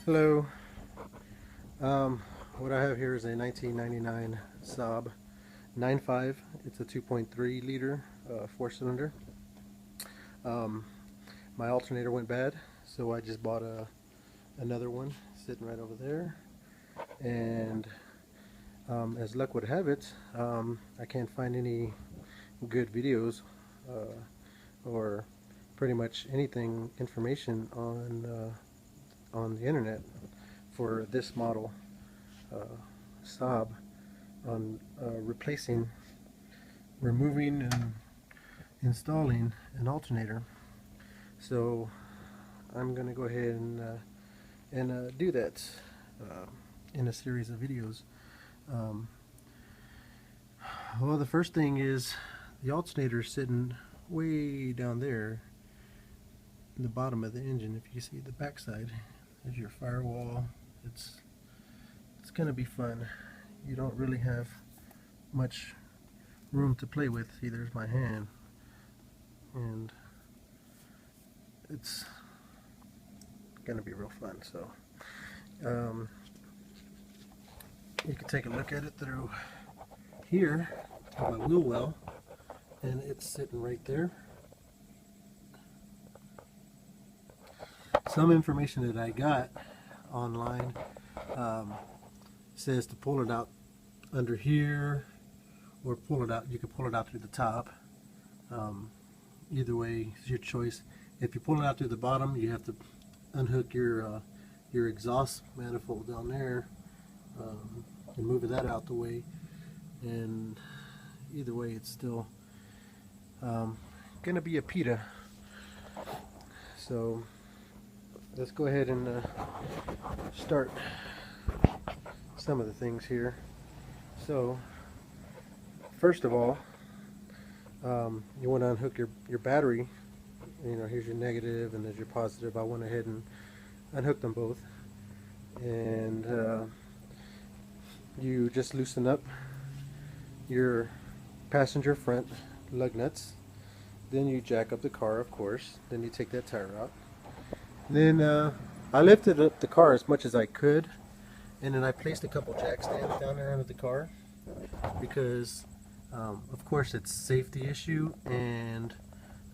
Hello. What I have here is a 1999 Saab 9.5. It's a 2.3 liter four-cylinder. Um, my alternator went bad, so I just bought another one sitting right over there. And as luck would have it, I can't find any good videos or pretty much anything information on the internet for this model Saab on removing and installing an alternator. So I'm going to go ahead and do that uh, in a series of videos. Um, well, the first thing is the alternator is sitting way down there in the bottom of the engine. If you see the backside, there's your firewall. It's going to be fun. You don't really have much room to play with. See, there's my hand, and it's gonna be real fun. So you can take a look at it through here on my wheel well, and it's sitting right there. Some information that I got online says to pull it out under here, or pull it out. You can pull it out through the top. Either way, it's your choice. If you pull it out through the bottom, you have to unhook your exhaust manifold down there and move that out the way. And either way, it's still gonna be a PITA. So let's go ahead and start some of the things here. So first of all, you want to unhook your battery. You know, here's your negative and there's your positive. I went ahead and unhooked them both, and you just loosen up your passenger front lug nuts. Then you jack up the car, of course. Then you take that tire out. Then I lifted up the car as much as I could, and then I placed a couple jack stands down there under the car because of course it's a safety issue, and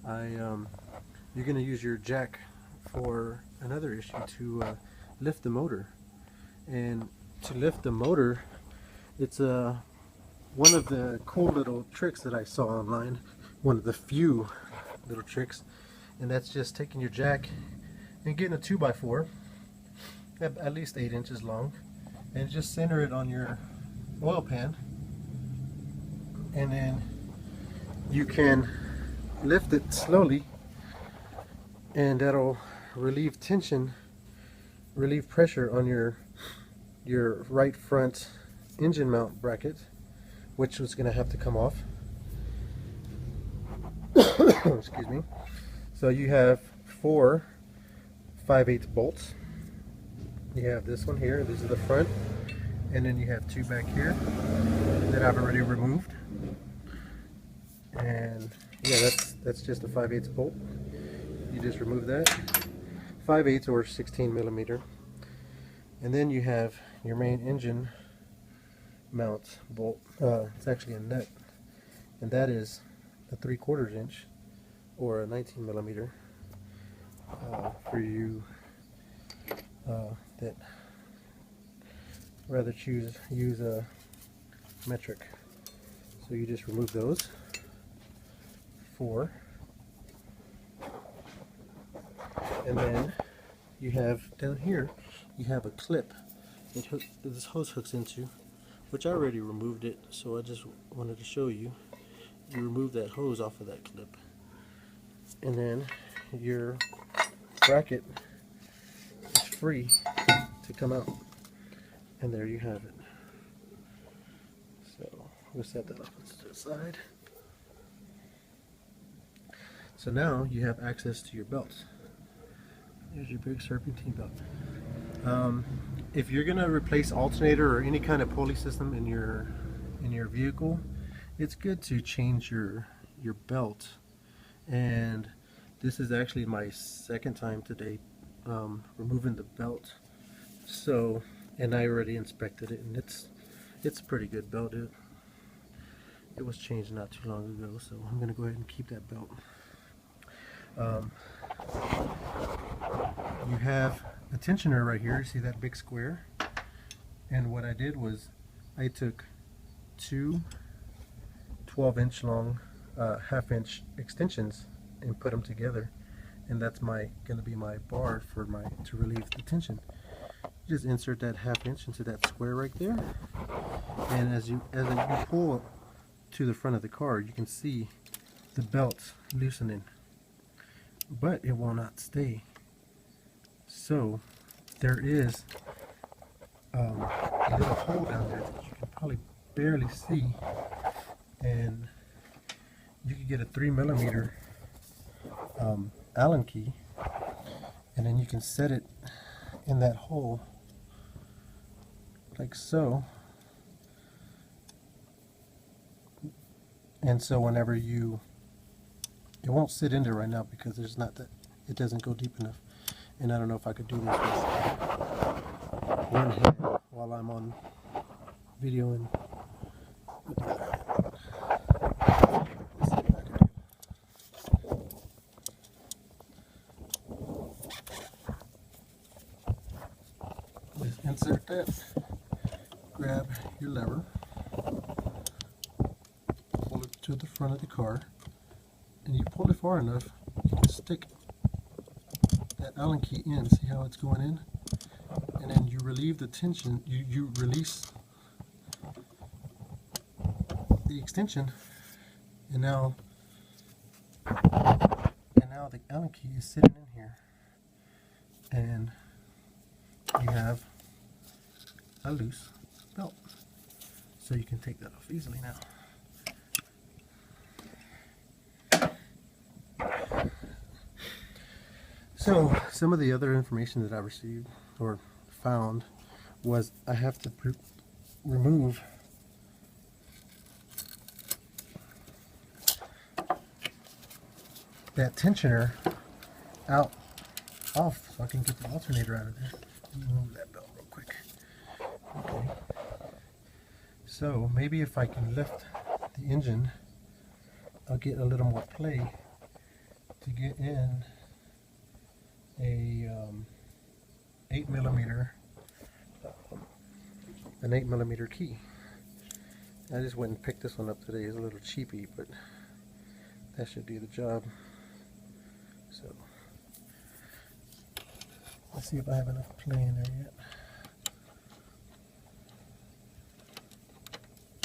you're going to use your jack for another issue, to lift the motor. And to lift the motor, it's one of the cool little tricks that I saw online, one of the few little tricks, and that's just taking your jack and getting a 2x4 at least 8 inches long, and just center it on your oil pan, and then you can lift it slowly, and that'll relieve tension, relieve pressure on your right front engine mount bracket, which was going to have to come off. Excuse me. So you have 4 5/8 bolts. You have this one here, this is the front, and then you have 2 back here that I've already removed. And yeah, that's just a 5/8 bolt. You just remove that, 5/8 or 16 millimeter. And then you have your main engine mount bolt. It's actually a nut, and that is a 3/4 inch or a 19 millimeter for you that rather use a metric. So you just remove those 4, and then you have down here, you have a clip that this hose hooks into, which I already removed it, so I just wanted to show you. You remove that hose off of that clip, and then your bracket is free to come out, and there you have it. So we'll set that off to the side. So now you have access to your belts. There's your big serpentine belt. If you're gonna replace alternator or any kind of pulley system in your vehicle, it's good to change your belt. And this is actually my second time today removing the belt So, and I already inspected it, and it's a pretty good belt. It was changed not too long ago, so I'm gonna go ahead and keep that belt. You have a tensioner right here. See that big square? And what I did was I took two 12-inch long half-inch extensions and put them together, and that's going to be my bar for to relieve the tension. You just insert that half-inch into that square right there, and as you pull to the front of the car, you can see the belt loosening, but it will not stay. So there is a little hole down there that you can probably barely see, and you can get a 3mm Allen key, and then you can set it in that hole like so. And so whenever it won't sit in there right now because it doesn't go deep enough. And I don't know if I could do this with one hand while I'm on video and with the other hand. Let's see what I can do. Just insert that, grab your lever, pull it to the front of the car, and you pull it far enough, you can stick that Allen key in. See how it's going in? And then you relieve the tension, you release the extension, and now the Allen key is sitting in here, and you have a loose belt. So you can take that off easily now. So some of the other information that I received or found was I have to remove that tensioner off so I can get the alternator out of there. Let me remove that belt real quick. Okay. So maybe if I can lift the engine, I'll get a little more play to get in an 8mm key. I just went and picked this one up today. It's a little cheapy, but that should do the job. So let's see if I have enough play in there yet.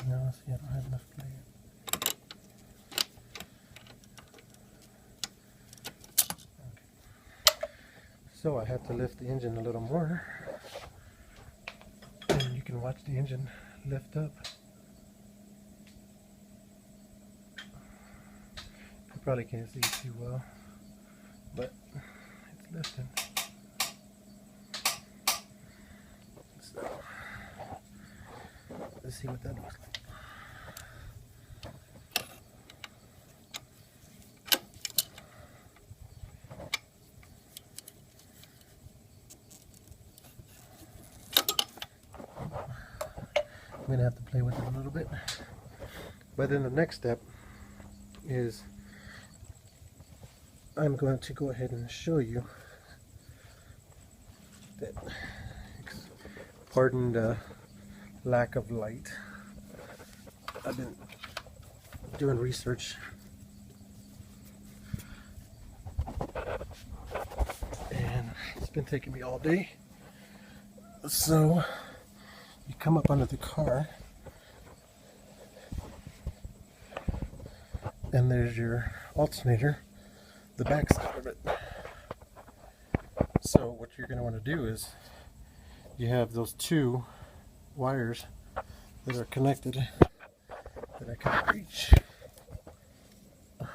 No, see, I don't have enough play yet. So I have to lift the engine a little more, and you can watch the engine lift up. You probably can't see it too well, but it's lifting. So let's see what that looks like. I'm going to have to play with it a little bit. But then the next step is I'm going to go ahead and show you that, pardon the lack of light. I've been doing research and it's been taking me all day. So you come up under the car, and there's your alternator, the back side of it. So what you're going to want to do is you have those two wires that are connected that I can't reach. I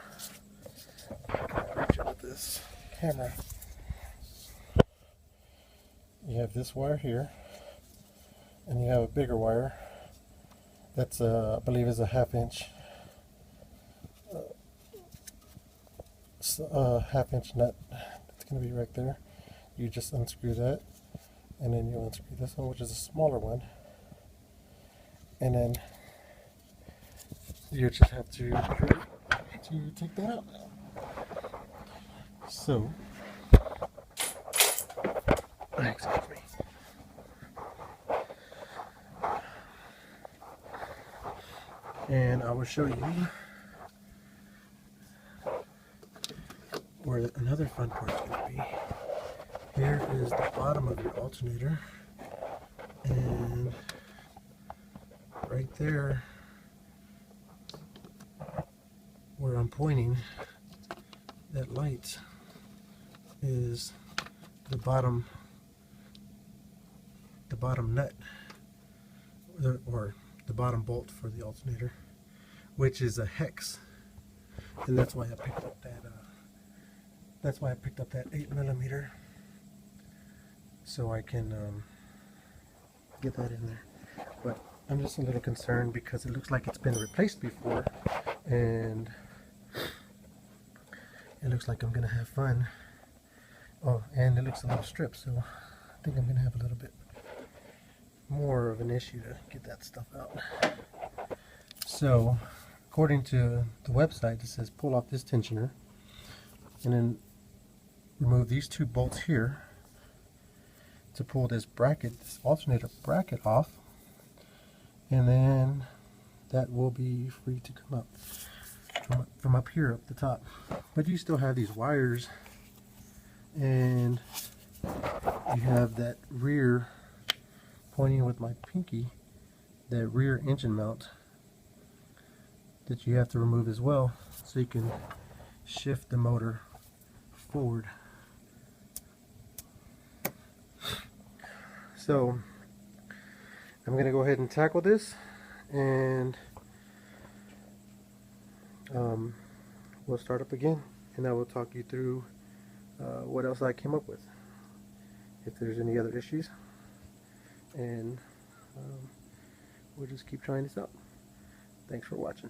can't reach it with this camera. You have this wire here, and you have a bigger wire that's I believe is a half-inch nut. It's going to be right there. You just unscrew that, and then you unscrew this one, which is a smaller one, and then you just have to take that out. So, excuse me. And I will show you where another fun part is going to be. Here is the bottom of your alternator, and right there where I'm pointing, that light is the bottom nut, or the bottom bolt for the alternator, which is a hex, and that's why I picked up that. That's why I picked up that 8mm, so I can get that in there. But I'm just a little concerned because it looks like it's been replaced before, and it looks like I'm gonna have fun. Oh, and it looks a little stripped, so I think I'm gonna have a little bit more of an issue to get that stuff out. So, according to the website, it says pull off this tensioner and then remove these two bolts here to pull this bracket, this alternator bracket off, and then that will be free to come up from up here up the top. But you still have these wires, and you have that rear, pointing with my pinky, that rear engine mount that you have to remove as well, so you can shift the motor forward. So I'm going to go ahead and tackle this, and we'll start up again, and I will talk you through what else I came up with, if there's any other issues, and we'll just keep trying this out. Thanks for watching.